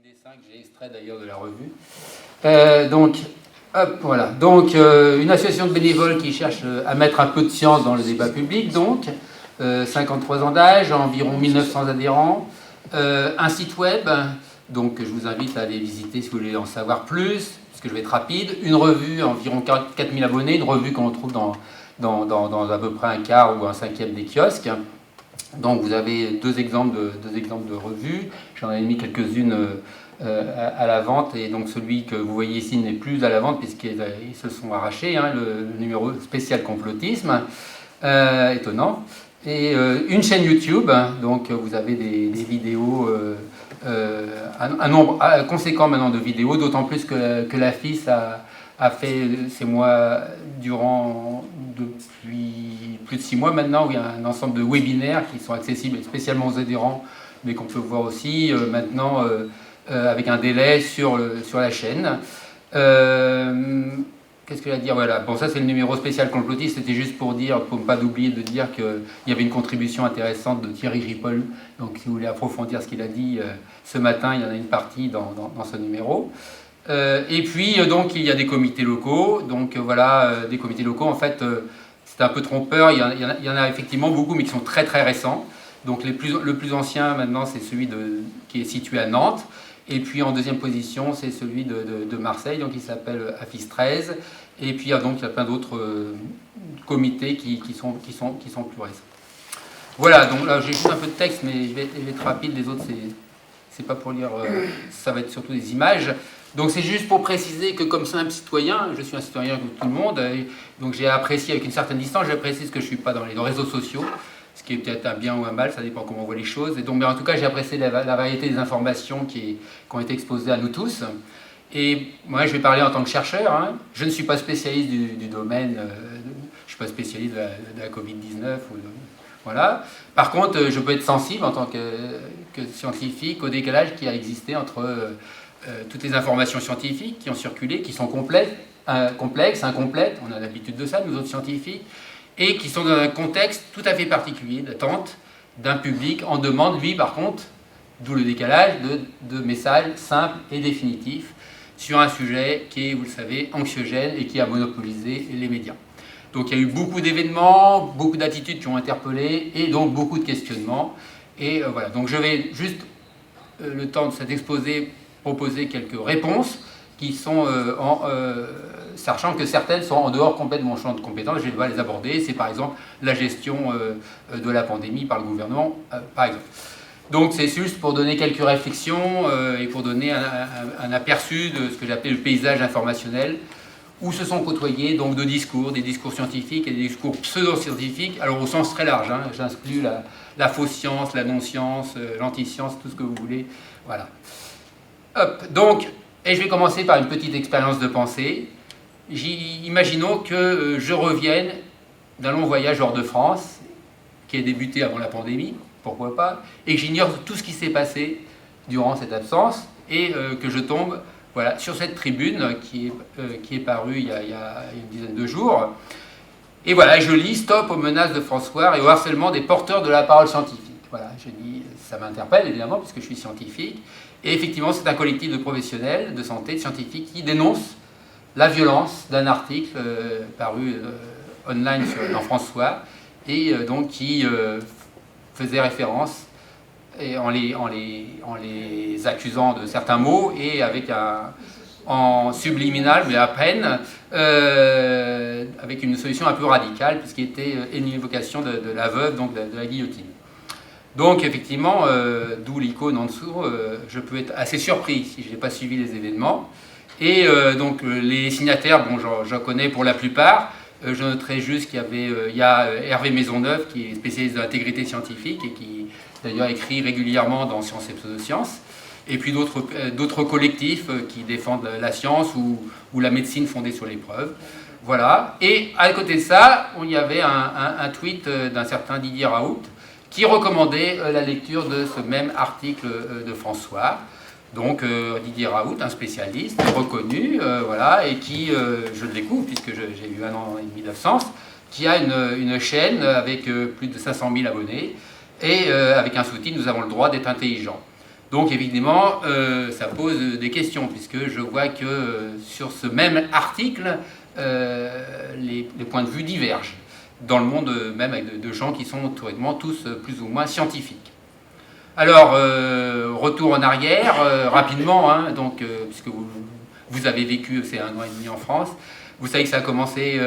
dessin que j'ai extrait d'ailleurs de la revue. Hop, voilà. Donc, une association de bénévoles qui cherche à mettre un peu de science dans le débat public, donc, 53 ans d'âge, environ 1900 adhérents, un site web, donc je vous invite à aller visiter si vous voulez en savoir plus, parce que je vais être rapide, une revue, environ 4000 abonnés, une revue qu'on retrouve dans à peu près un quart ou un cinquième des kiosques. Donc vous avez deux exemples de revues, j'en ai mis quelques-unes à la vente, et donc celui que vous voyez ici n'est plus à la vente puisqu'ils se sont arrachés, hein, le numéro spécial complotisme, étonnant, et une chaîne YouTube, donc vous avez des vidéos, un nombre conséquent maintenant de vidéos, d'autant plus que la FIS a fait ces mois depuis plus de 6 mois maintenant, où il y a un ensemble de webinaires qui sont accessibles spécialement aux adhérents, mais qu'on peut voir aussi maintenant avec un délai sur la chaîne. Qu'est-ce que je vais dire? Voilà. Bon, ça c'est le numéro spécial complotiste, c'était juste pour dire, pour ne pas oublier de dire qu'il y avait une contribution intéressante de Thierry Ripoll. Donc si vous voulez approfondir ce qu'il a dit ce matin, il y en a une partie dans ce numéro. Et puis donc il y a des comités locaux, donc voilà, des comités locaux, en fait c'est un peu trompeur, il y en a effectivement beaucoup mais qui sont très très récents. Donc le plus ancien maintenant c'est celui qui est situé à Nantes, et puis en deuxième position c'est celui de Marseille, donc il s'appelle AFIS 13, et puis donc il y a plein d'autres comités qui sont plus récents. Voilà, donc là j'ai juste un peu de texte mais je vais être rapide, les autres c'est pas pour lire, ça va être surtout des images. Donc c'est juste pour préciser que comme simple citoyen, je suis un citoyen comme tout le monde, donc j'ai apprécié avec une certaine distance, j'apprécie ce que je ne suis pas dans les réseaux sociaux, ce qui est peut-être un bien ou un mal, ça dépend comment on voit les choses. Et donc, mais en tout cas, j'ai apprécié la variété des informations qui ont été exposées à nous tous. Et moi, je vais parler en tant que chercheur. Hein. Je ne suis pas spécialiste du domaine, je ne suis pas spécialiste de la Covid-19. Voilà. Par contre, je peux être sensible en tant que scientifique au décalage qui a existé entre toutes les informations scientifiques qui ont circulé, qui sont complexes, incomplètes, on a l'habitude de ça, nous autres scientifiques, et qui sont dans un contexte tout à fait particulier d'attente d'un public en demande, lui par contre, d'où le décalage, de messages simples et définitifs sur un sujet qui est, vous le savez, anxiogène et qui a monopolisé les médias. Donc il y a eu beaucoup d'événements, beaucoup d'attitudes qui ont interpellé, et donc beaucoup de questionnements. Et voilà, donc je vais juste, le temps de cet exposé, proposer quelques réponses qui sont sachant que certaines sont en dehors complètement de mon champ de compétences, je vais les aborder. C'est par exemple la gestion de la pandémie par le gouvernement, par exemple. Donc c'est juste pour donner quelques réflexions et pour donner un aperçu de ce que j'appelle le paysage informationnel, où se sont côtoyés donc des discours scientifiques et des discours pseudo-scientifiques, alors au sens très large, hein, j'inclus la fausse science, la non-science, l'anti-science, tout ce que vous voulez. Voilà. Hop, donc, et je vais commencer par une petite expérience de pensée. Imaginons que je revienne d'un long voyage hors de France, qui a débuté avant la pandémie, pourquoi pas, et que j'ignore tout ce qui s'est passé durant cette absence, et que je tombe voilà, sur cette tribune qui est parue il y a une dizaine de jours. Et voilà, je lis « Stop aux menaces de François et au harcèlement des porteurs de la parole scientifique ». Voilà, je dis, ça m'interpelle évidemment, puisque je suis scientifique, et effectivement c'est un collectif de professionnels de santé, de scientifiques, qui dénonce la violence d'un article paru online dans François, et donc qui faisait référence en les accusant de certains mots, et avec en subliminal, mais à peine, avec une solution un peu radicale, puisqu'il était une évocation de la veuve, donc de la guillotine. Donc effectivement, d'où l'icône en dessous, je peux être assez surpris si je n'ai pas suivi les événements. Et donc les signataires, bon, j'en connais pour la plupart. Je noterai juste qu'il y a Hervé Maisonneuve, qui est spécialiste de l'intégrité scientifique et qui d'ailleurs écrit régulièrement dans Sciences et Pseudosciences. Et puis d'autres collectifs qui défendent la science ou la médecine fondée sur les preuves. Voilà. Et à côté de ça, il y avait un tweet d'un certain Didier Raoult qui recommandait la lecture de ce même article de François. Donc Didier Raoult, un spécialiste reconnu, voilà, et qui, je le découvre puisque j'ai eu 1 an et demi d'absence, qui a une chaîne avec plus de 500 000 abonnés, et avec un sous-titre « Nous avons le droit d'être intelligents ». Donc évidemment, ça pose des questions, puisque je vois que sur ce même article, les points de vue divergent, dans le monde même avec de gens qui sont théoriquement tous plus ou moins scientifiques. Alors, retour en arrière, rapidement, hein, donc, puisque vous avez vécu ces 1 an et demi en France, vous savez que ça a commencé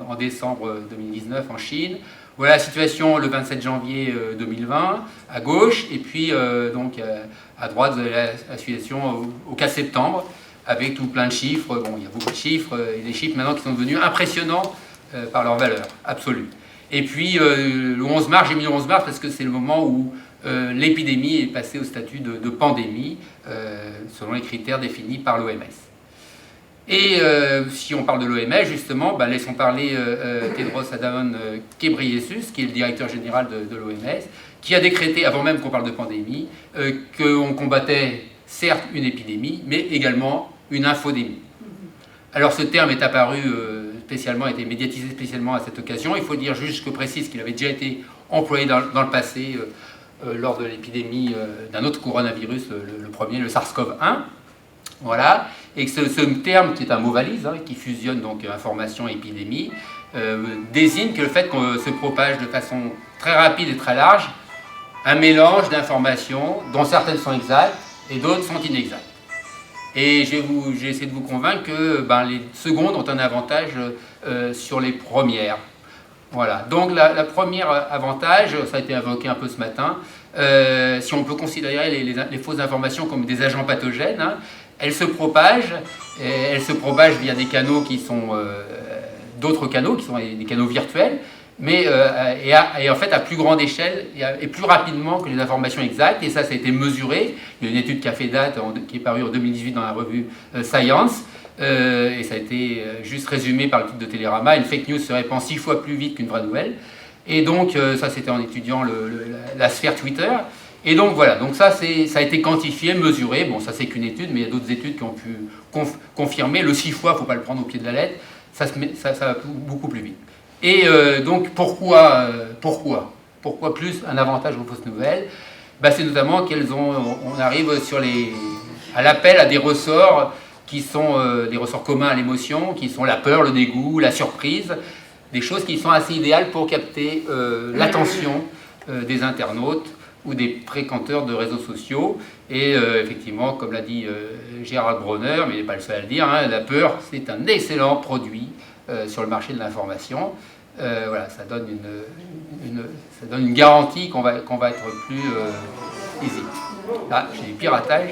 en décembre 2019 en Chine. Voilà la situation le 27 janvier 2020 à gauche, et puis donc à droite vous avez la situation au 4 septembre avec tout plein de chiffres. Bon, il y a beaucoup de chiffres et des chiffres maintenant qui sont devenus impressionnants par leur valeur absolue. Et puis le 11 mars, j'ai mis le 11 mars parce que c'est le moment où l'épidémie est passée au statut de pandémie selon les critères définis par l'OMS. Et si on parle de l'OMS, justement, laissons parler Tedros Adhanom Ghebreyesus, qui est le directeur général de l'OMS, qui a décrété, avant même qu'on parle de pandémie, qu'on combattait certes une épidémie, mais également une infodémie. Alors ce terme est apparu spécialement, a été médiatisé spécialement à cette occasion. Il faut dire juste, que précise qu'il avait déjà été employé dans le passé lors de l'épidémie d'un autre coronavirus, le premier, le SARS-CoV-1. Voilà, et que ce terme, qui est un mot valise, hein, qui fusionne donc information et épidémie, désigne que le fait qu'on se propage de façon très rapide et très large un mélange d'informations dont certaines sont exactes et d'autres sont inexactes. Et j'ai essayé de vous convaincre que les secondes ont un avantage sur les premières. Voilà, donc la première avantage, ça a été évoqué un peu ce matin, si on peut considérer les fausses informations comme des agents pathogènes, hein, elles se propagent via des canaux qui sont d'autres canaux, qui sont des canaux virtuels, mais et en fait à plus grande échelle et plus rapidement que les informations exactes, et ça a été mesuré. Il y a une étude qui a fait date, qui est parue en 2018 dans la revue Science, et ça a été juste résumé par le titre de Télérama: une fake news se répand 6 fois plus vite qu'une vraie nouvelle. Et donc ça c'était en étudiant la sphère Twitter. Et donc voilà, donc ça a été quantifié, mesuré. Bon, ça c'est qu'une étude, mais il y a d'autres études qui ont pu confirmer. Le 6 fois, il ne faut pas le prendre au pied de la lettre, ça va beaucoup plus vite. Et donc pourquoi plus un avantage aux fausses nouvelles? C'est notamment on arrive à l'appel à des ressorts qui sont des ressorts communs à l'émotion, qui sont la peur, le dégoût, la surprise, des choses qui sont assez idéales pour capter l'attention des internautes ou des fréquenteurs de réseaux sociaux. Et effectivement, comme l'a dit Gérald Bronner, mais il n'est pas le seul à le dire, hein, la peur, c'est un excellent produit sur le marché de l'information. Voilà, ça donne une garantie qu'on va être plus easy. Là, j'ai du piratage.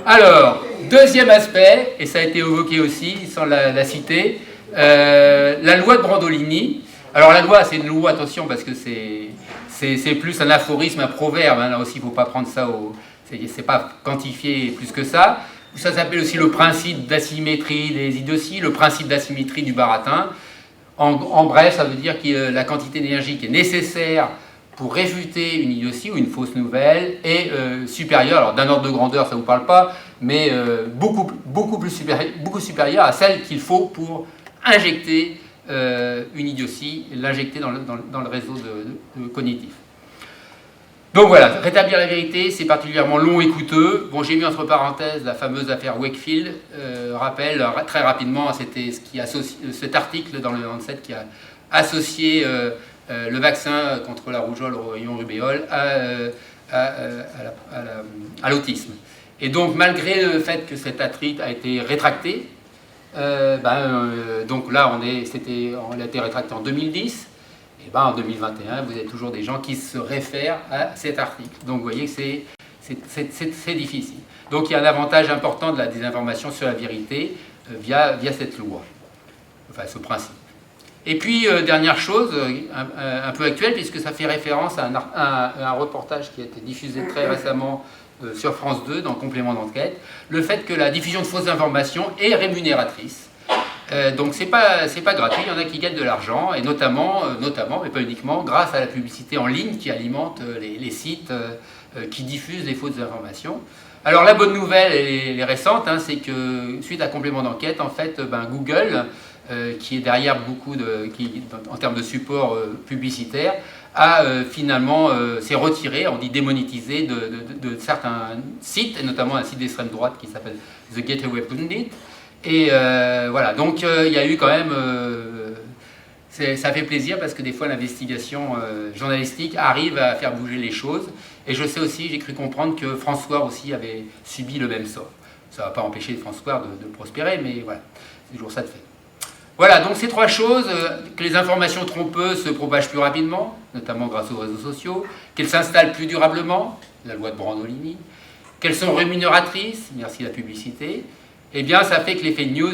Alors, deuxième aspect, et ça a été évoqué aussi, sans la citer, la loi de Brandolini. Alors la loi, c'est une loi, attention, parce que c'est plus un aphorisme, un proverbe, hein. Là aussi, il ne faut pas prendre ça c'est pas quantifié plus que ça. Ça s'appelle aussi le principe d'asymétrie des idioties, le principe d'asymétrie du baratin. En bref, ça veut dire que la quantité d'énergie qui est nécessaire pour réfuter une idiotie ou une fausse nouvelle est supérieure, alors d'un ordre de grandeur, ça ne vous parle pas, mais beaucoup supérieure à celle qu'il faut pour injecter une idiotie, l'injecter dans le réseau cognitif. Donc voilà, rétablir la vérité, c'est particulièrement long et coûteux. Bon, j'ai mis entre parenthèses la fameuse affaire Wakefield, rappel très rapidement, c'était cet article dans le Lancet qui a associé le vaccin contre la rougeole, au rayon rubéole, à l'autisme. Et donc, malgré le fait que cet article a été rétracté, donc là, on a été rétracté en 2010, et en 2021, vous avez toujours des gens qui se réfèrent à cet article. Donc, vous voyez que c'est difficile. Donc, il y a un avantage important de la désinformation sur la vérité via cette loi, enfin ce principe. Et puis, dernière chose, un peu actuelle, puisque ça fait référence à un reportage qui a été diffusé très récemment sur France 2, dans Complément d'enquête, le fait que la diffusion de fausses informations est rémunératrice. Donc c'est pas gratuit, il y en a qui gagnent de l'argent, et notamment, mais pas uniquement, grâce à la publicité en ligne qui alimente les sites qui diffusent les fausses informations. Alors la bonne nouvelle, elle est récente, hein, c'est que suite à Complément d'enquête, en fait, Google, qui est derrière en termes de support publicitaire, finalement s'est retiré, on dit démonétisé, de certains sites, et notamment un site d'extrême droite qui s'appelle The Gateway Pundit. Et voilà, donc il y a eu quand même... ça fait plaisir parce que des fois l'investigation journalistique arrive à faire bouger les choses. Et je sais aussi, j'ai cru comprendre que François aussi avait subi le même sort. Ça ne va pas empêcher François de prospérer, mais voilà, c'est toujours ça de fait. Voilà, donc ces trois choses, que les informations trompeuses se propagent plus rapidement, notamment grâce aux réseaux sociaux, qu'elles s'installent plus durablement, la loi de Brandolini, qu'elles sont rémunératrices, merci la publicité, eh bien ça fait que les fake news,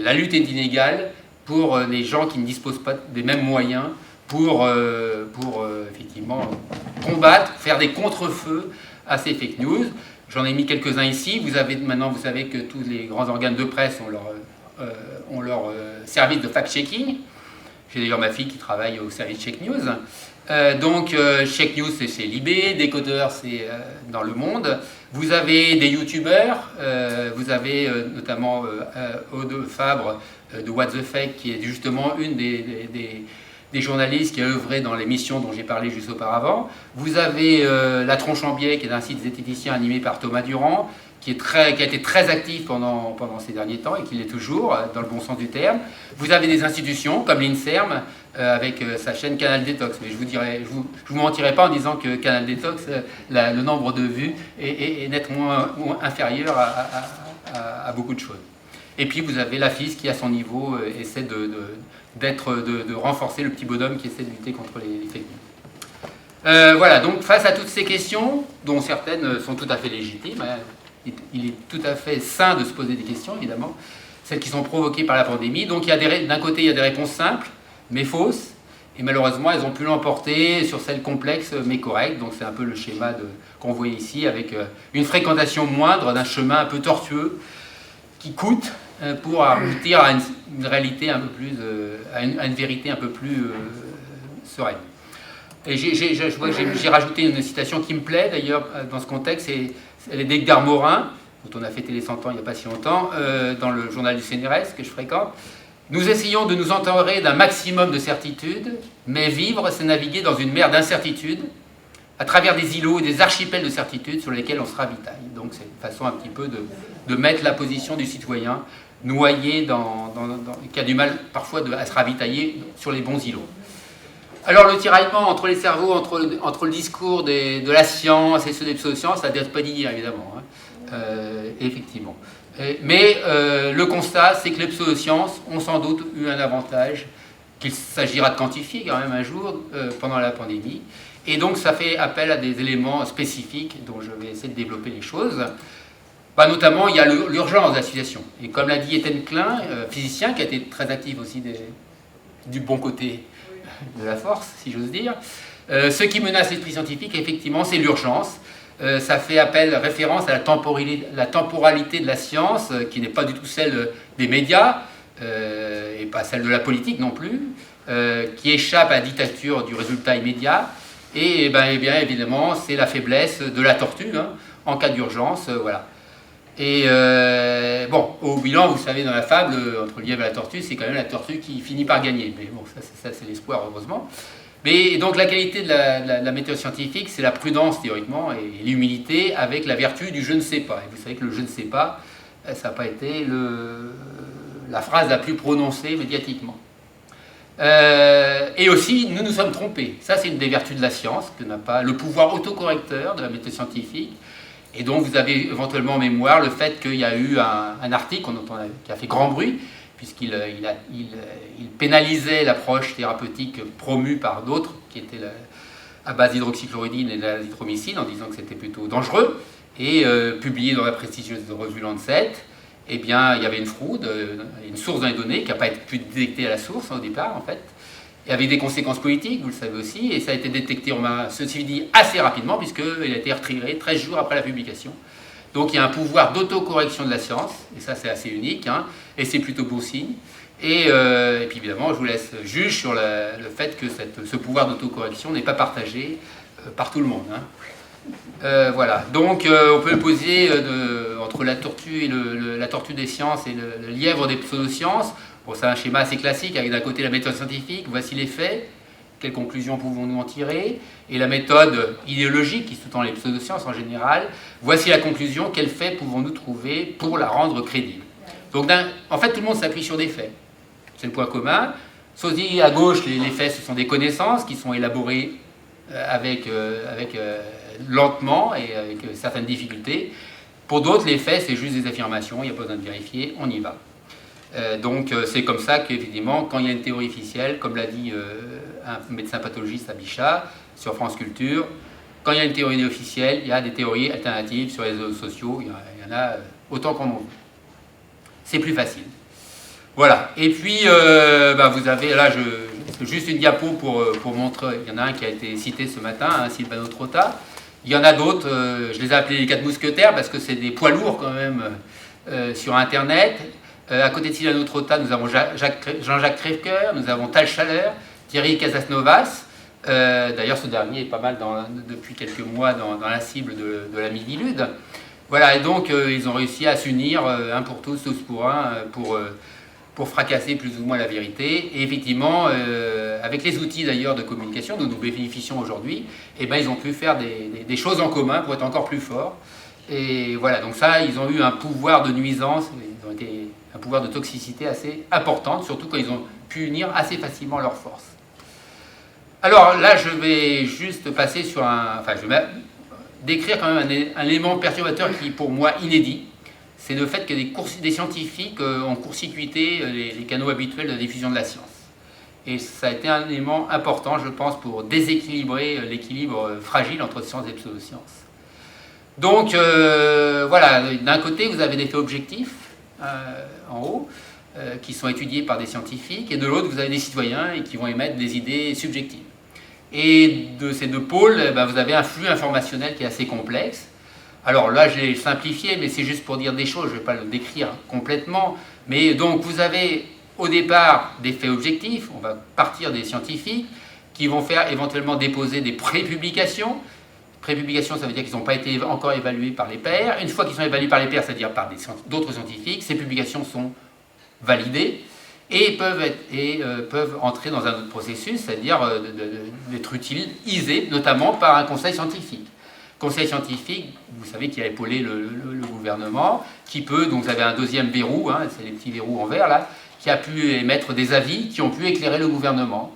la lutte est inégale pour les gens qui ne disposent pas des mêmes moyens pour effectivement combattre, faire des contre-feux à ces fake news. J'en ai mis quelques-uns ici. Maintenant, vous savez que tous les grands organes de presse ont leur service de fact-checking. J'ai d'ailleurs ma fille qui travaille au service Check News. Check News, c'est chez Libé, Décodeur, c'est dans Le Monde. Vous avez des youtubeurs, vous avez notamment Aude Fabre de What the Fake, qui est justement une des journalistes qui a œuvré dans l'émission dont j'ai parlé juste auparavant. Vous avez La Tronche en Biais, qui est un site zététicien animé par Thomas Durand, qui a été très actif pendant ces derniers temps et qui l'est toujours, dans le bon sens du terme. Vous avez des institutions comme l'INSERM, avec sa chaîne Canal Détox. Mais je vous mentirai pas en disant que Canal Détox, le nombre de vues est nettement inférieur à beaucoup de choses. Et puis vous avez la FIS qui, à son niveau, essaie de renforcer le petit bonhomme qui essaie de lutter contre les fake news. Voilà, donc face à toutes ces questions, dont certaines sont tout à fait légitimes, il est tout à fait sain de se poser des questions, évidemment, celles qui sont provoquées par la pandémie. Donc d'un côté, il y a des réponses simples, mais fausses, et malheureusement, elles ont pu l'emporter sur celles complexes, mais correctes. Donc c'est un peu le schéma qu'on voit ici, avec une fréquentation moindre d'un chemin un peu tortueux, qui coûte pour aboutir à une réalité un peu plus, à une vérité un peu plus sereine. Et j'ai rajouté une citation qui me plaît d'ailleurs dans ce contexte, elle est d'Edgar Morin, dont on a fêté les 100 ans il n'y a pas si longtemps, dans le journal du CNRS que je fréquente. Nous essayons de nous entourer d'un maximum de certitudes, mais vivre, c'est naviguer dans une mer d'incertitudes, à travers des îlots et des archipels de certitudes sur lesquels on se ravitaille. Donc c'est une façon un petit peu de mettre la position du citoyen noyé qui a du mal parfois à se ravitailler sur les bons îlots. Alors le tiraillement entre les cerveaux, entre le discours de la science et ceux des pseudosciences, ça ne date pas d'hier évidemment, effectivement. Mais le constat, c'est que les pseudosciences ont sans doute eu un avantage qu'il s'agira de quantifier quand même un jour pendant la pandémie. Et donc ça fait appel à des éléments spécifiques dont je vais essayer de développer les choses. Notamment, il y a l'urgence de la situation. Et comme l'a dit Étienne Klein, physicien, qui a été très actif aussi du bon côté de la force, si j'ose dire, ce qui menace l'esprit scientifique, effectivement, c'est l'urgence. Ça fait référence à la temporalité de la science, qui n'est pas du tout celle des médias, et pas celle de la politique non plus, qui échappe à la dictature du résultat immédiat. Et bien évidemment, c'est la faiblesse de la tortue, en cas d'urgence, voilà. Et au bilan, vous savez, dans la fable, entre le lièvre et la tortue, c'est quand même la tortue qui finit par gagner. Mais bon, ça c'est l'espoir, heureusement. Mais donc la qualité de la méthode scientifique, c'est la prudence, théoriquement, et l'humilité, avec la vertu du « je ne sais pas ». Et vous savez que le « je ne sais pas », ça n'a pas été la phrase la plus prononcée médiatiquement. Et aussi, nous nous sommes trompés. Ça, c'est une des vertus de la science, que n'a pas le pouvoir autocorrecteur de la méthode scientifique. Et donc, vous avez éventuellement en mémoire le fait qu'il y a eu un article qui a fait grand bruit, puisqu'il pénalisait l'approche thérapeutique promue par d'autres, qui était à base d'hydroxychloroquine et d'azithromycine, en disant que c'était plutôt dangereux, et publié dans la prestigieuse revue Lancet. Eh bien, il y avait une fraude, une source dans les données qui n'a pas pu être détectée à la source au départ, en fait, et avec des conséquences politiques, vous le savez aussi, et ça a été détecté, ceci dit, assez rapidement, puisqu'il a été retiré 13 jours après la publication. Donc il y a un pouvoir d'autocorrection de la science, et ça c'est assez unique, et c'est plutôt bon signe. Et puis évidemment, je vous laisse juge sur le fait que ce pouvoir d'autocorrection n'est pas partagé par tout le monde. Voilà, donc on peut le poser entre la tortue et la tortue des sciences et le lièvre des pseudosciences. Bon, c'est un schéma assez classique avec d'un côté la méthode scientifique, voici les faits, quelles conclusions pouvons-nous en tirer? Et la méthode idéologique, qui sous-tend les pseudosciences en général, voici la conclusion, quels faits pouvons-nous trouver pour la rendre crédible? Donc en fait, tout le monde s'appuie sur des faits. C'est le point commun. Sauf dit à gauche, les faits, ce sont des connaissances qui sont élaborées lentement et avec certaines difficultés. Pour d'autres, les faits, c'est juste des affirmations, il n'y a pas besoin de vérifier, on y va. Donc c'est comme ça qu'effectivement, quand il y a une théorie officielle, comme l'a dit un médecin pathologiste à Bichat sur France Culture, quand il y a une théorie officielle, il y a des théories alternatives sur les réseaux sociaux, il y en a autant qu'on en veut. C'est plus facile. Voilà. Et puis, vous avez, là, juste une diapo pour montrer, il y en a un qui a été cité ce matin, hein, Silvano Trotta. Il y en a d'autres, je les ai appelés les 4 mousquetaires parce que c'est des poids lourds quand même sur Internet. À côté de Silvano Trotta, nous avons Jean-Jacques Crèvecoeur, nous avons Tal Chaleur, Thierry Casasnovas. D'ailleurs, ce dernier est pas mal depuis quelques mois dans la cible de la Mivilude. Voilà, et donc ils ont réussi à s'unir, un pour tous pour un, pour fracasser plus ou moins la vérité. Et effectivement, avec les outils d'ailleurs de communication dont nous bénéficions aujourd'hui, ils ont pu faire des choses en commun pour être encore plus forts. Et voilà, donc ça, ils ont eu un pouvoir de nuisance, ils ont été un pouvoir de toxicité assez important, surtout quand ils ont pu unir assez facilement leurs forces. Alors là, je vais juste passer sur je vais décrire quand même un élément perturbateur qui est pour moi inédit. C'est le fait que des scientifiques ont court-circuité les canaux habituels de diffusion de la science. Et ça a été un élément important, je pense, pour déséquilibrer l'équilibre fragile entre science et pseudosciences. Donc, voilà, d'un côté, vous avez des faits objectifs, en haut, qui sont étudiés par des scientifiques, et de l'autre, vous avez des citoyens et qui vont émettre des idées subjectives. Et de ces deux pôles, vous avez un flux informationnel qui est assez complexe. Alors là, je l'ai simplifié, mais c'est juste pour dire des choses, je ne vais pas le décrire complètement. Mais donc, vous avez au départ des faits objectifs, on va partir des scientifiques, qui vont faire éventuellement déposer des prépublications. Prépublications, ça veut dire qu'ils n'ont pas été encore évalués par les pairs. Une fois qu'ils sont évalués par les pairs, c'est-à-dire par d'autres scientifiques, ces publications sont validées et peuvent entrer dans un autre processus, c'est-à-dire d'être utilisées, notamment par un conseil scientifique. Conseil scientifique, vous savez, qui a épaulé le gouvernement, qui peut, donc vous avez un deuxième verrou, hein, c'est les petits verrous en vert là, qui a pu émettre des avis qui ont pu éclairer le gouvernement.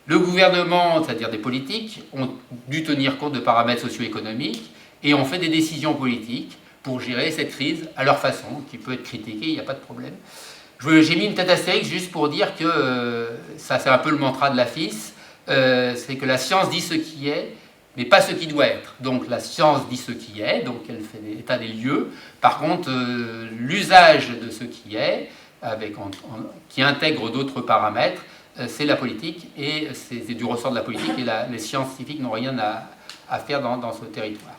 Le gouvernement, c'est-à-dire des politiques, ont dû tenir compte de paramètres socio-économiques et ont fait des décisions politiques pour gérer cette crise à leur façon, qui peut être critiquée, il n'y a pas de problème. J'ai mis une tête astérix juste pour dire que, ça c'est un peu le mantra de la FIS, c'est que la science dit ce qui est, mais pas ce qui doit être. Donc la science dit ce qui est, donc elle fait l'état des lieux. Par contre, l'usage de ce qui est, qui intègre d'autres paramètres, c'est la politique, et c'est du ressort de la politique, et les scientifiques n'ont rien à faire dans ce territoire.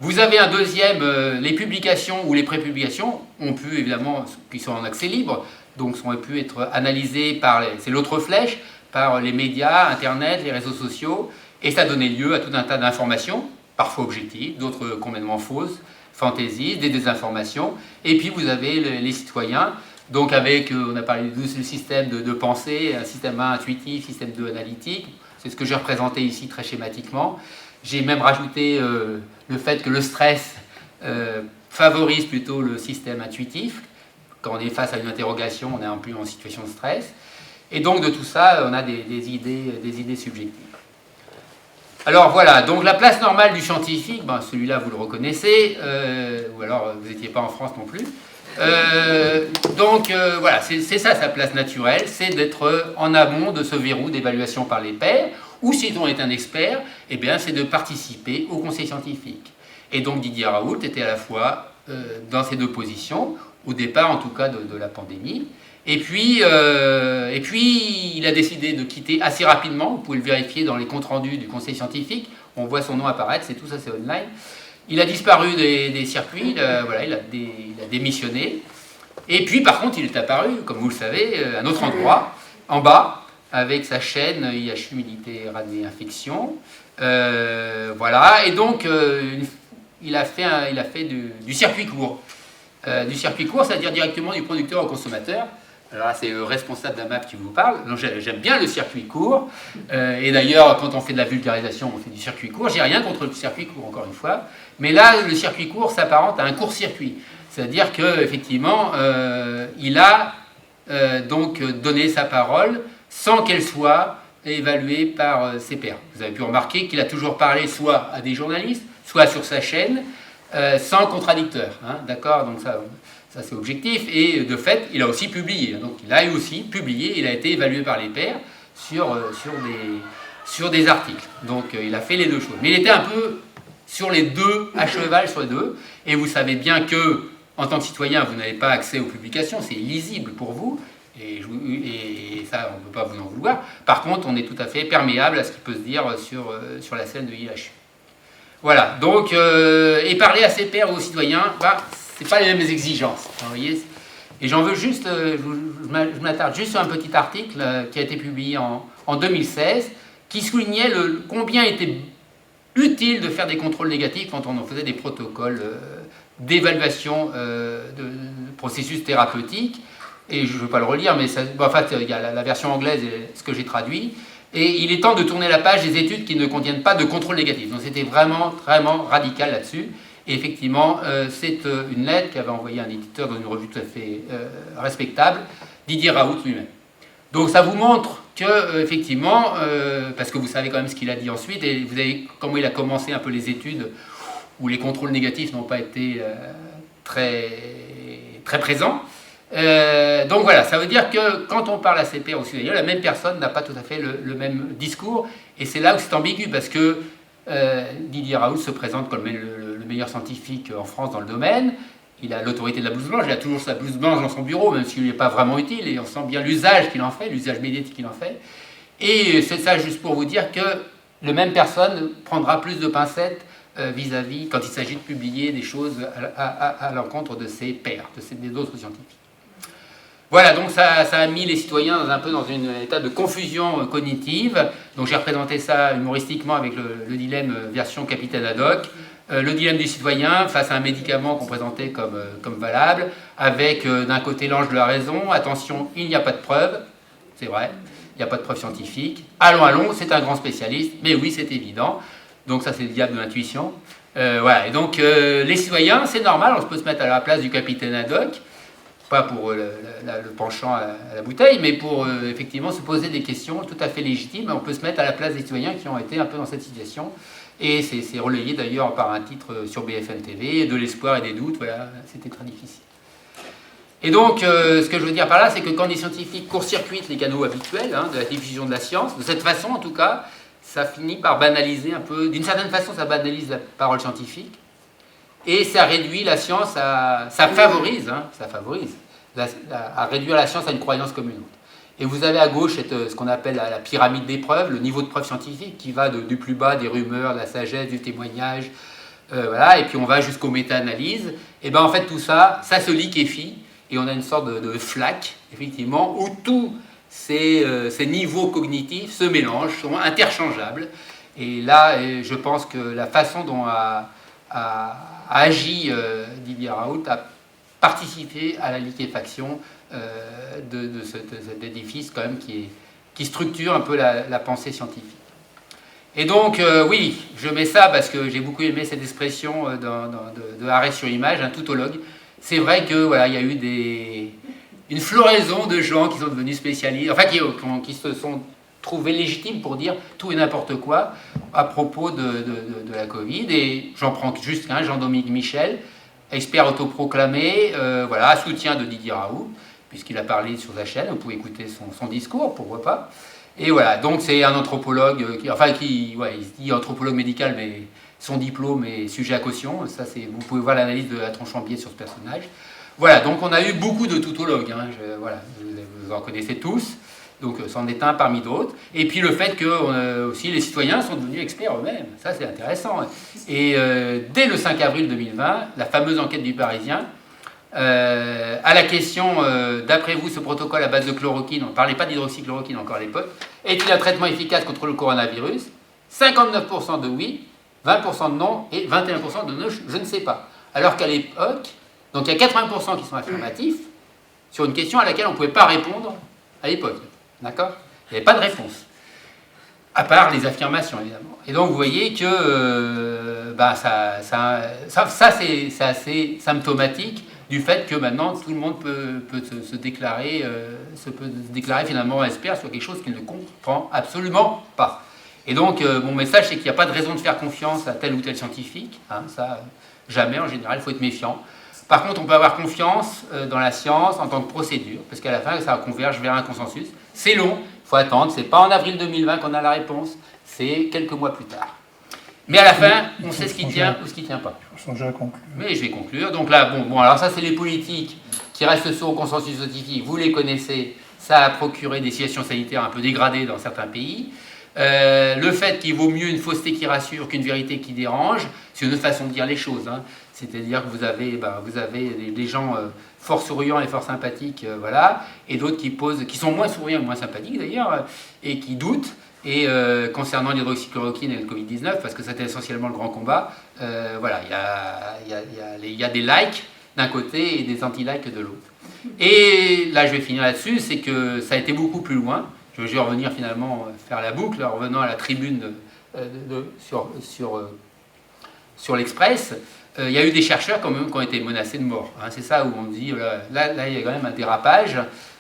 Vous avez un deuxième, les publications ou les prépublications ont pu, évidemment, qui sont en accès libre, donc ont pu être analysées c'est l'autre flèche, par les médias, Internet, les réseaux sociaux, et ça a donné lieu à tout un tas d'informations, parfois objectives, d'autres complètement fausses, fantaisies, des désinformations, et puis vous avez les citoyens, donc avec, on a parlé du système de pensée, un système 1 intuitif, système 2 analytique, c'est ce que j'ai représenté ici très schématiquement. J'ai même rajouté le fait que le stress favorise plutôt le système intuitif. Quand on est face à une interrogation, on est un peu en situation de stress. Et donc de tout ça, on a des idées subjectives. Alors voilà, donc la place normale du scientifique, celui-là vous le reconnaissez, ou alors vous n'étiez pas en France non plus. Voilà, c'est ça sa place naturelle, c'est d'être en amont de ce verrou d'évaluation par les pairs, ou si on est un expert, c'est de participer au conseil scientifique. Et donc Didier Raoult était à la fois dans ces deux positions, au départ en tout cas de la pandémie, et puis il a décidé de quitter assez rapidement, vous pouvez le vérifier dans les comptes rendus du conseil scientifique, on voit son nom apparaître, c'est tout ça, c'est online. Il a disparu des circuits, il a démissionné. Et puis, par contre, il est apparu, comme vous le savez, à un autre endroit, en bas, avec sa chaîne IHU Méditerranée Infection. Voilà, et donc, il a fait du circuit court. Du circuit court, c'est-à-dire directement du producteur au consommateur. Alors là, c'est le responsable d'AMAP qui vous parle. Donc, j'aime bien le circuit court. Et d'ailleurs, quand on fait de la vulgarisation, on fait du circuit court. J'ai rien contre le circuit court, encore une fois. Mais là, le circuit court s'apparente à un court-circuit. C'est-à-dire qu'effectivement, il a donc donné sa parole sans qu'elle soit évaluée par ses pairs. Vous avez pu remarquer qu'il a toujours parlé soit à des journalistes, soit sur sa chaîne, sans contradicteur. Hein, d'accord? Donc ça c'est objectif. Et de fait, il a aussi publié. Donc il a aussi publié, il a été évalué par les pairs sur des articles. Donc il a fait les deux choses. Mais il était un peu sur les deux, à cheval sur les deux. Et vous savez bien que, en tant que citoyen, vous n'avez pas accès aux publications, c'est illisible pour vous. Et ça, on ne peut pas vous en vouloir. Par contre, on est tout à fait perméable à ce qui peut se dire sur la scène de IHU. Voilà, donc, et parler à ses pairs ou aux citoyens, bah, ce n'est pas les mêmes exigences. Vous voyez, et j'en veux juste, je m'attarde juste sur un petit article qui a été publié en 2016, qui soulignait combien était utile de faire des contrôles négatifs quand on en faisait des protocoles d'évaluation de processus thérapeutiques. Et je ne veux pas le relire, mais en fait, il y a la version anglaise et ce que j'ai traduit. Et il est temps de tourner la page des études qui ne contiennent pas de contrôle négatif. Donc c'était vraiment radical là-dessus. Et effectivement, c'est une lettre qu'avait envoyée un éditeur dans une revue tout à fait respectable, Didier Raoult lui-même. Donc ça vous montre que, effectivement, parce que vous savez quand même ce qu'il a dit ensuite, et vous savez comment il a commencé un peu les études où les contrôles négatifs n'ont pas été très présents. Donc voilà, ça veut dire que quand on parle à ses pairs ou citoyens, la même personne n'a pas tout à fait le même discours, et c'est là où c'est ambigu, parce que Didier Raoult se présente comme le meilleur scientifique en France dans le domaine. Il a l'autorité de la blouse blanche, il a toujours sa blouse blanche dans son bureau, même s'il n'est pas vraiment utile, et on sent bien l'usage qu'il en fait, l'usage médiatique qu'il en fait. Et c'est ça juste pour vous dire que la même personne prendra plus de pincettes vis-à-vis, quand il s'agit de publier des choses à l'encontre de ses pairs, des autres scientifiques. Voilà, donc ça a mis les citoyens un peu dans un état de confusion cognitive. Donc j'ai représenté ça humoristiquement avec le dilemme version Capitaine Haddock. Le dilemme des citoyens face à un médicament qu'on présentait comme valable, avec d'un côté l'ange de la raison, attention, il n'y a pas de preuve, c'est vrai, il n'y a pas de preuve scientifique. Allons, c'est un grand spécialiste, mais oui, c'est évident. Donc ça, c'est le diable de l'intuition. Voilà, et donc les citoyens, c'est normal, on peut se mettre à la place du Capitaine Haddock, pas pour le penchant à la bouteille, mais pour effectivement se poser des questions tout à fait légitimes. On peut se mettre à la place des citoyens qui ont été un peu dans cette situation. Et c'est relayé d'ailleurs par un titre sur BFM TV, de l'espoir et des doutes. Voilà, c'était très difficile. Et donc, ce que je veux dire par là, c'est que quand les scientifiques court-circuitent les canaux habituels de la diffusion de la science, de cette façon en tout cas, ça finit par banaliser un peu. D'une certaine façon, ça banalise la parole scientifique. Et ça réduit la science ça favorise à réduire la science à une croyance comme une autre. Et vous avez à gauche ce qu'on appelle la pyramide des preuves, le niveau de preuve scientifique qui va du plus bas des rumeurs, de la sagesse, du témoignage, voilà, et puis on va jusqu'aux méta-analyses. Et bien en fait tout ça se liquéfie et on a une sorte de flaque, effectivement, où tous ces niveaux cognitifs se mélangent, sont interchangeables. Et là, je pense que la façon dont a agi Didier Raoult a participé à la liquéfaction de cet édifice quand même qui structure un peu la pensée scientifique. Et donc, oui, je mets ça parce que j'ai beaucoup aimé cette expression de Arrêt sur image, un tautologue. C'est vrai que voilà, il y a eu une floraison de gens qui sont devenus spécialistes, enfin qui se sont trouvés légitimes pour dire tout et n'importe quoi à propos de la Covid. Et j'en prends juste un, Jean-Dominique Michel, expert autoproclamé, voilà, soutien de Didier Raoult, puisqu'il a parlé sur sa chaîne, vous pouvez écouter son discours, pourquoi pas. Et voilà, donc c'est un anthropologue, il se dit anthropologue médical, mais son diplôme est sujet à caution. Ça, vous pouvez voir l'analyse de la Tronchambier sur ce personnage. Voilà, donc on a eu beaucoup de tautologues, voilà, vous en connaissez tous, donc c'en est un parmi d'autres. Et puis le fait que aussi les citoyens sont devenus experts eux-mêmes, ça c'est intéressant. Et dès le 5 avril 2020, la fameuse enquête du Parisien, à la question, d'après vous, ce protocole à base de chloroquine, on ne parlait pas d'hydroxychloroquine encore à l'époque, est-il un traitement efficace contre le coronavirus? 59% de oui, 20% de non et 21% de non, je ne sais pas. Alors qu'à l'époque, donc il y a 80% qui sont affirmatifs sur une question à laquelle on ne pouvait pas répondre à l'époque. D'accord ? Il n'y avait pas de réponse. À part les affirmations, évidemment. Et donc, vous voyez que ça c'est assez symptomatique du fait que maintenant, tout le monde peut se déclarer finalement expert sur quelque chose qu'il ne comprend absolument pas. Et donc, mon message, c'est qu'il n'y a pas de raison de faire confiance à tel ou tel scientifique. Hein, ça, jamais, en général, il faut être méfiant. Par contre, on peut avoir confiance dans la science en tant que procédure, parce qu'à la fin, ça converge vers un consensus. C'est long, il faut attendre. C'est pas en avril 2020 qu'on a la réponse, c'est quelques mois plus tard. Mais à la fin, on sait ce qui tient ou ce qui ne tient pas. Il faut songer à conclure. Mais je vais conclure. Donc là, bon, alors ça, c'est les politiques qui restent sur le consensus scientifique. Vous les connaissez. Ça a procuré des situations sanitaires un peu dégradées dans certains pays. Le fait qu'il vaut mieux une fausseté qui rassure qu'une vérité qui dérange, c'est une autre façon de dire les choses. Hein. C'est-à-dire que vous avez des gens fort souriants et fort sympathiques, voilà, et d'autres qui sont moins souriants et moins sympathiques d'ailleurs, et qui doutent. Et concernant l'hydroxychloroquine et le Covid-19, parce que c'était essentiellement le grand combat, voilà, il y a des likes d'un côté et des anti-likes de l'autre. Et là, je vais finir là-dessus, c'est que ça a été beaucoup plus loin. Je vais revenir finalement faire la boucle en revenant à la tribune sur l'Express. Il y a eu des chercheurs quand même qui ont été menacés de mort. Hein, c'est ça où on dit, là, il y a quand même un dérapage.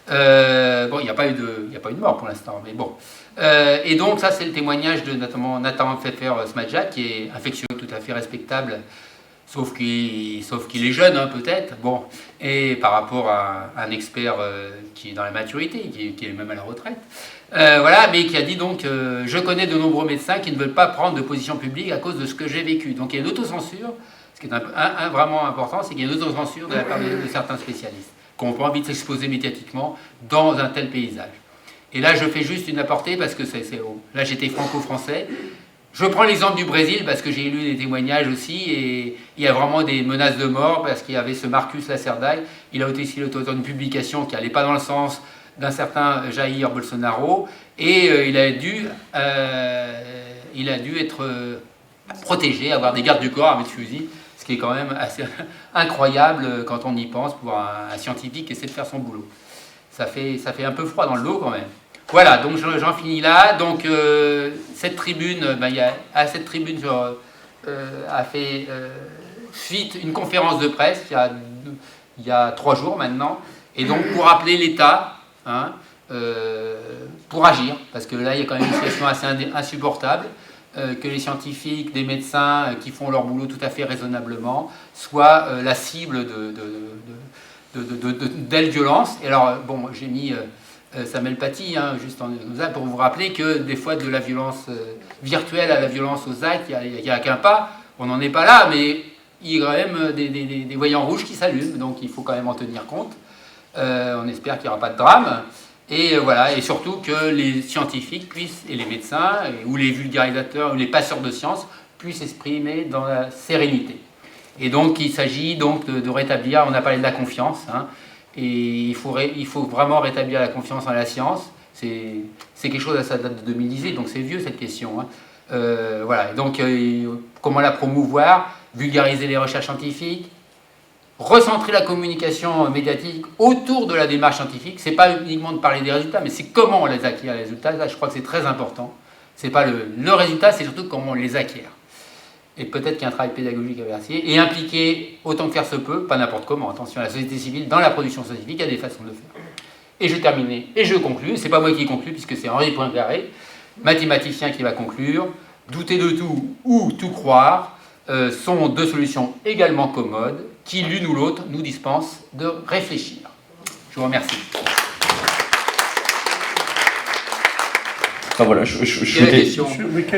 Bon, il n'y a pas eu de mort pour l'instant, mais bon. Et donc ça, c'est le témoignage de notamment Nathan Pfeffer-Smadjak, qui est infectiologue tout à fait respectable, sauf qu'il est jeune, hein, peut-être, bon, et par rapport à un expert qui est dans la maturité, qui est même à la retraite, voilà, mais qui a dit donc je connais de nombreux médecins qui ne veulent pas prendre de position publique à cause de ce que j'ai vécu. Donc il y a une autocensure. Ce qui est vraiment important, c'est qu'il y a une autocensure de la part de certains spécialistes, qui n'ont pas envie de s'exposer médiatiquement dans un tel paysage. Et là, je fais juste une aparté, parce que là, j'étais franco-français. Je prends l'exemple du Brésil, parce que j'ai lu des témoignages aussi, et il y a vraiment des menaces de mort, parce qu'il y avait ce Marcus Lacerdaille. Il a aussi l'auteur d'une publication qui n'allait pas dans le sens d'un certain Jair Bolsonaro, et il a dû être protégé, avoir des gardes du corps avec fusil, ce qui est quand même assez incroyable quand on y pense pour un scientifique qui essaie de faire son boulot. Ça fait un peu froid dans le dos quand même. Voilà, donc j'en finis là. Donc cette tribune, cette tribune a fait suite une conférence de presse il y a 3 jours maintenant, et donc pour appeler l'État, hein, pour agir, parce que là il y a quand même une situation assez insupportable. Que les scientifiques, des médecins qui font leur boulot tout à fait raisonnablement soient la cible d'ailes violences. Et alors, bon, j'ai mis Samuel Paty, hein, juste pour vous rappeler que des fois, de la violence virtuelle à la violence aux actes, il n'y a qu'un pas. On n'en est pas là, mais il y a quand même des voyants rouges qui s'allument, donc il faut quand même en tenir compte. On espère qu'il n'y aura pas de drame. Et voilà, et surtout que les scientifiques puissent, et les médecins, ou les vulgarisateurs, ou les passeurs de science, puissent s'exprimer dans la sérénité. Et donc, il s'agit donc de rétablir, on a parlé de la confiance, hein, et il faut vraiment rétablir la confiance en la science. C'est quelque chose, ça date de 2018, donc c'est vieux cette question. Hein. Voilà, et donc comment la promouvoir, vulgariser les recherches scientifiques, recentrer la communication médiatique autour de la démarche scientifique. C'est pas uniquement de parler des résultats, mais c'est comment on les acquiert, les résultats. Là, je crois que c'est très important. C'est pas le résultat, c'est surtout comment on les acquiert. Et peut-être qu'il y a un travail pédagogique à vérifier, et impliquer autant que faire se peut, pas n'importe comment, attention, la société civile, dans la production scientifique, il y a des façons de faire. Et je termine, et je conclue, c'est pas moi qui conclue, puisque c'est Henri Poincaré, mathématicien, qui va conclure. Douter de tout ou tout croire sont 2 solutions également commodes, qui l'une ou l'autre nous dispensent de réfléchir. Je vous remercie. Enfin, voilà,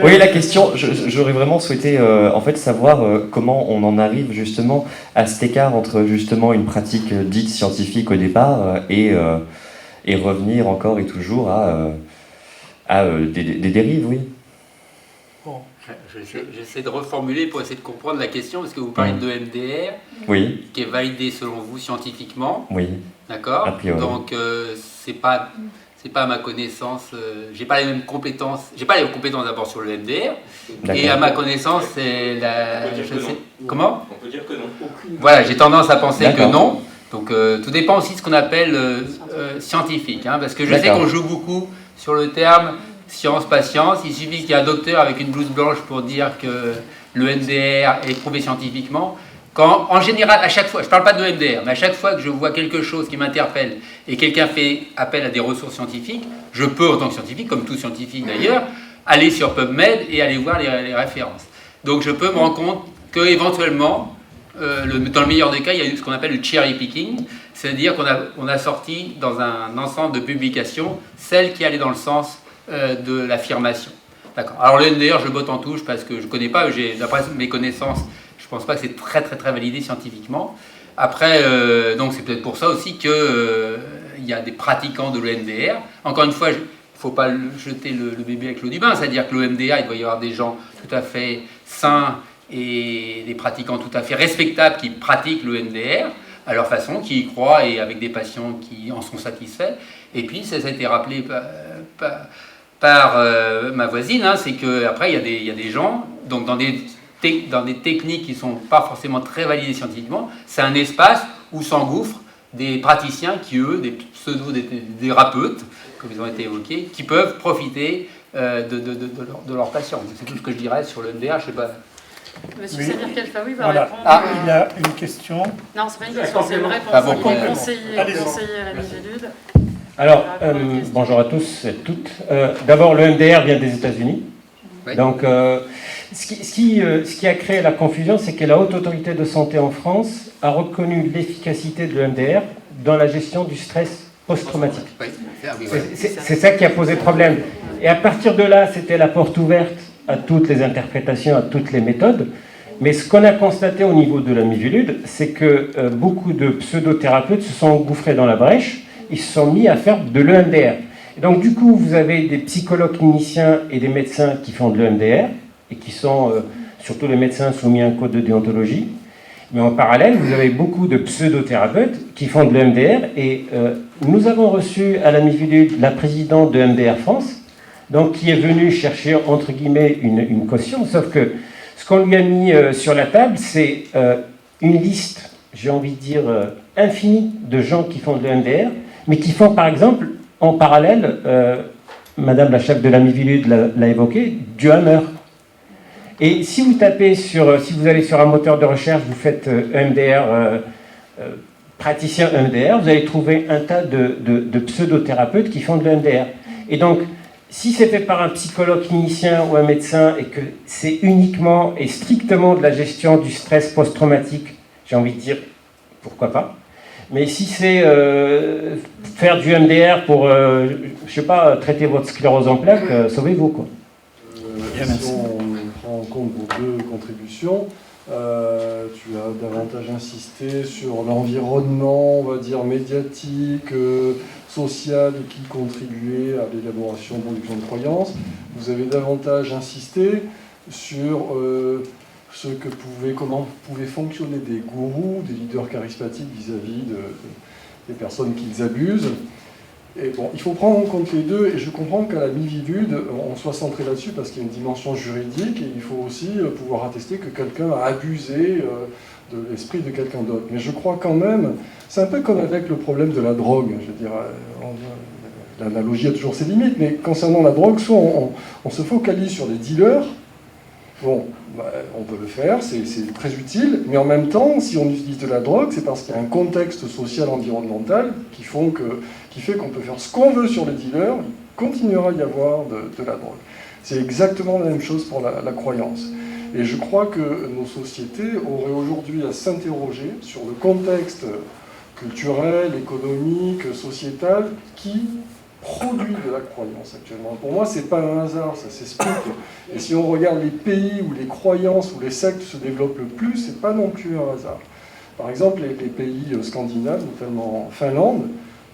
Oui, la question, j'aurais vraiment souhaité en fait savoir comment on en arrive justement à cet écart entre justement une pratique dite scientifique au départ et revenir encore et toujours à des dérives, oui. Bon, j'essaie de reformuler pour essayer de comprendre la question, parce que vous parlez de MDR, oui, qui est validé selon vous scientifiquement. Oui. D'accord. Donc c'est pas à ma connaissance, j'ai pas les mêmes compétences. J'ai pas les compétences d'abord sur le MDR. Et à ma connaissance, c'est la. Comment ? On peut dire que non. Voilà, j'ai tendance à penser que non. Donc tout dépend aussi de ce qu'on appelle scientifique, hein, parce que je sais qu'on joue beaucoup sur le terme science-patience. Il suffit qu'il y ait un docteur avec une blouse blanche pour dire que le MDR est prouvé scientifiquement. Quand, en général, à chaque fois, je ne parle pas de MDR, mais à chaque fois que je vois quelque chose qui m'interpelle et quelqu'un fait appel à des ressources scientifiques, je peux, en tant que scientifique, comme tout scientifique d'ailleurs, aller sur PubMed et aller voir les références. Donc je peux me rendre compte qu'éventuellement, dans le meilleur des cas, il y a ce qu'on appelle le cherry picking, c'est-à-dire qu'on a sorti dans un ensemble de publications celles qui allaient dans le sens de l'affirmation. D'accord. Alors le MDR, je botte en touche parce que je ne connais pas, d'après mes connaissances, je ne pense pas que c'est très très très validé scientifiquement. Après, donc c'est peut-être pour ça aussi qu'il y a des pratiquants de l'EMDR. Encore une fois, il ne faut pas jeter le bébé avec l'eau du bain, c'est-à-dire que l'EMDR, il doit y avoir des gens tout à fait sains et des pratiquants tout à fait respectables qui pratiquent l'EMDR à leur façon, qui y croient et avec des patients qui en sont satisfaits. Et puis, ça a été rappelé par ma voisine, hein, c'est qu'après, il y a des gens, donc dans des techniques qui ne sont pas forcément très validées scientifiquement, c'est un espace où s'engouffrent des praticiens qui, eux, des pseudo-thérapeutes, comme ils ont été évoqués, qui peuvent profiter de leurs patients. C'est tout ce que je dirais sur le MDR, je ne sais pas. Monsieur Samir Kelfaoui va répondre. Il a une question. Non, c'est pas une question, c'est une réponse. Il est conseiller à la Miviludes. Alors, bonjour à tous et toutes. D'abord, le MDR vient des États-Unis. Oui. Donc, ce qui a créé la confusion, c'est que la Haute Autorité de Santé en France a reconnu l'efficacité de l'EMDR dans la gestion du stress post-traumatique. Oui. C'est ça qui a posé problème. Et à partir de là, c'était la porte ouverte à toutes les interprétations, à toutes les méthodes. Mais ce qu'on a constaté au niveau de la Miviludes, c'est que beaucoup de pseudothérapeutes se sont engouffrés dans la brèche, ils se sont mis à faire de l'EMDR. Et donc du coup, vous avez des psychologues cliniciens et des médecins qui font de l'EMDR, et qui sont, surtout les médecins, soumis à un code de déontologie. Mais en parallèle, vous avez beaucoup de pseudothérapeutes qui font de l'EMDR, et nous avons reçu à la Miviludes la présidente de MDR France, donc qui est venue chercher, entre guillemets, une caution, sauf que ce qu'on lui a mis sur la table, c'est une liste, j'ai envie de dire, infinie de gens qui font de l'EMDR, mais qui font, par exemple, en parallèle, Madame la chef de la Miviludes l'a évoqué, du Hammer. Et si vous tapez si vous allez sur un moteur de recherche, vous faites EMDR, praticien EMDR, vous allez trouver un tas de pseudothérapeutes qui font de l'EMDR. Et donc, si c'est fait par un psychologue clinicien ou un médecin et que c'est uniquement et strictement de la gestion du stress post-traumatique, j'ai envie de dire, pourquoi pas. Mais si c'est faire du MDR pour, je sais pas, traiter votre sclérose en plaques, sauvez-vous, quoi. Si on prend en compte vos deux contributions, tu as davantage insisté sur l'environnement, on va dire, médiatique, social, qui contribuait à l'élaboration de production de croyances. Vous avez davantage insisté sur comment pouvaient fonctionner des gourous, des leaders charismatiques vis-à-vis des personnes qu'ils abusent. Et bon, il faut prendre en compte les deux, et je comprends qu'à la Miviludes, on soit centré là-dessus parce qu'il y a une dimension juridique, et il faut aussi pouvoir attester que quelqu'un a abusé de l'esprit de quelqu'un d'autre. Mais je crois quand même, c'est un peu comme avec le problème de la drogue, je veux dire, l'analogie a toujours ses limites, mais concernant la drogue, soit on se focalise sur les dealers. Bon, on peut le faire, c'est très utile, mais en même temps, si on utilise de la drogue, c'est parce qu'il y a un contexte social, environnemental qui fait qu'on peut faire ce qu'on veut sur les dealers, il continuera à y avoir de la drogue. C'est exactement la même chose pour la croyance. Et je crois que nos sociétés auraient aujourd'hui à s'interroger sur le contexte culturel, économique, sociétal qui produit de la croyance actuellement. Pour moi, c'est pas un hasard, ça s'explique. Et si on regarde les pays où les croyances, où les sectes se développent le plus, c'est pas non plus un hasard. Par exemple, les pays scandinaves, notamment Finlande,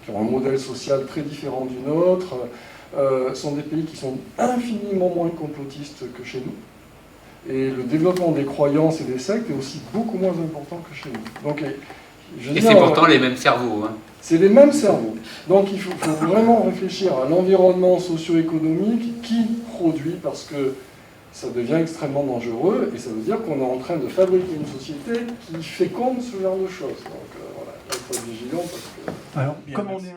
qui ont un modèle social très différent du nôtre, sont des pays qui sont infiniment moins complotistes que chez nous. Et le développement des croyances et des sectes est aussi beaucoup moins important que chez nous. Donc, c'est pourtant les mêmes cerveaux. Hein. C'est les mêmes cerveaux. Donc il faut vraiment réfléchir à l'environnement socio-économique qui produit, parce que ça devient extrêmement dangereux, et ça veut dire qu'on est en train de fabriquer une société qui féconde ce genre de choses. Donc voilà, être vigilant parce que... Alors, comme on est